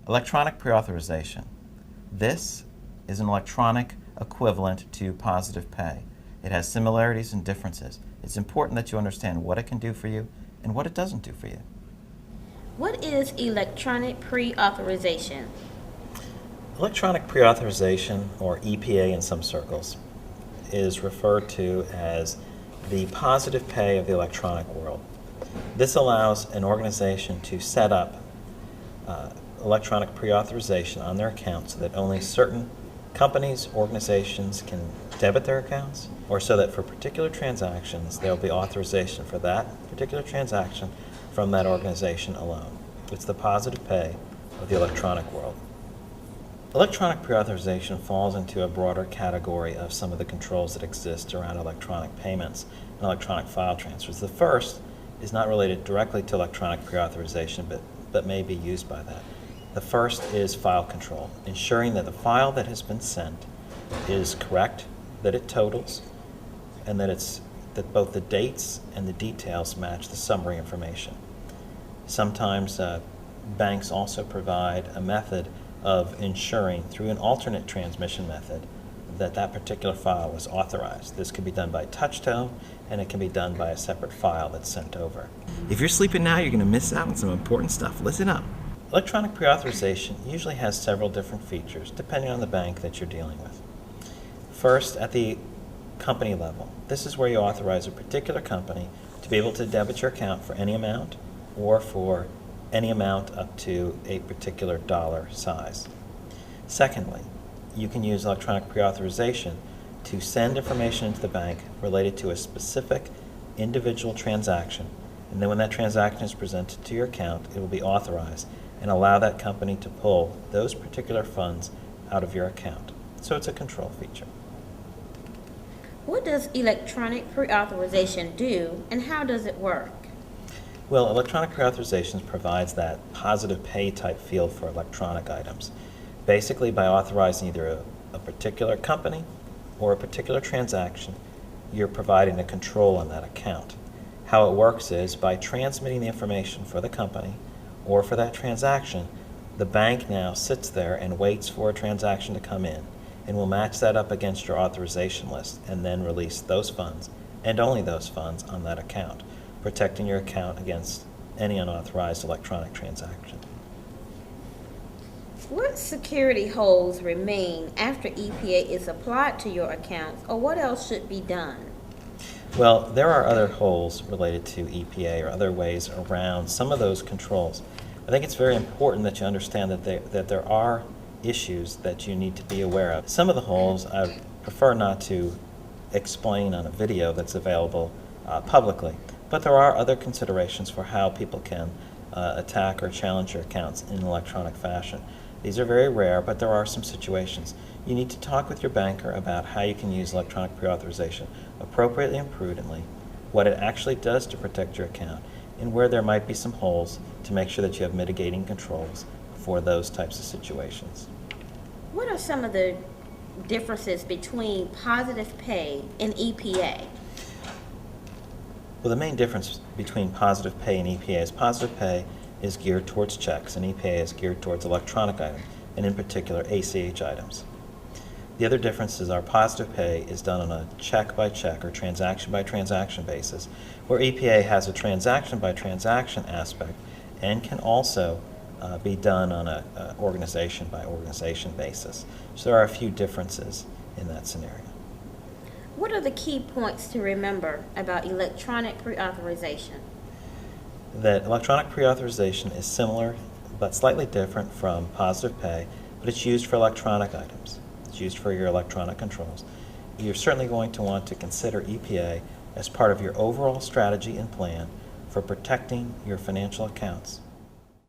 Electronic pre-authorization. This is an electronic equivalent to positive pay. It has similarities and differences. It's important that you understand what it can do for you and what it doesn't do for you. What is electronic pre-authorization? Electronic pre-authorization, or EPA in some circles, is referred to as the positive pay of the electronic world. This allows an organization to set up electronic pre-authorization on their account so that only certain companies, organizations can debit their accounts, or so that for particular transactions there will be authorization for that particular transaction from that organization alone. It's the positive pay of the electronic world. Electronic pre-authorization falls into a broader category of some of the controls that exist around electronic payments and electronic file transfers. The first is not related directly to electronic pre-authorization, but may be used by that. The first is file control, ensuring that the file that has been sent is correct, that it totals, and that both the dates and the details match the summary information. Sometimes banks also provide a method of ensuring through an alternate transmission method that that particular file was authorized. This can be done by touch tone, and it can be done by a separate file that's sent over. If you're sleeping now, you're going to miss out on some important stuff. Listen up. Electronic pre-authorization usually has several different features depending on the bank that you're dealing with. First, at the company level, this is where you authorize a particular company to be able to debit your account for any amount or for any amount up to a particular dollar size. Secondly, you can use electronic pre-authorization to send information into the bank related to a specific individual transaction, and then when that transaction is presented to your account, it will be authorized and allow that company to pull those particular funds out of your account. So it's a control feature. What does electronic pre-authorization do, and how does it work? Well, electronic pre-authorization provides that positive pay type field for electronic items, basically by authorizing either a particular company or a particular transaction. You're providing a control on that account. How it works is by transmitting the information for the company or for that transaction, the bank now sits there and waits for a transaction to come in and will match that up against your authorization list and then release those funds and only those funds on that account, protecting your account against any unauthorized electronic transaction. What security holes remain after EPA is applied to your accounts, or what else should be done? Well, there are other holes related to EPA or other ways around some of those controls. I think it's very important that you understand that there are issues that you need to be aware of. Some of the holes I prefer not to explain on a video that's available publicly, but there are other considerations for how people can attack or challenge your accounts in an electronic fashion. These are very rare, but there are some situations. You need to talk with your banker about how you can use electronic pre-authorization appropriately and prudently, what it actually does to protect your account, and where there might be some holes to make sure that you have mitigating controls for those types of situations. What are some of the differences between positive pay and EPA? Well, the main difference between positive pay and EPA is positive pay is geared towards checks and EPA is geared towards electronic items, and in particular ACH items. The other differences are positive pay is done on a check-by-check or transaction-by-transaction basis, where EPA has a transaction-by-transaction aspect and can also be done on an organization-by-organization basis. So there are a few differences in that scenario. What are the key points to remember about electronic pre-authorization? That electronic pre-authorization is similar but slightly different from positive pay, but it's used for electronic items. It's used for your electronic controls. You're certainly going to want to consider EPA as part of your overall strategy and plan for protecting your financial accounts.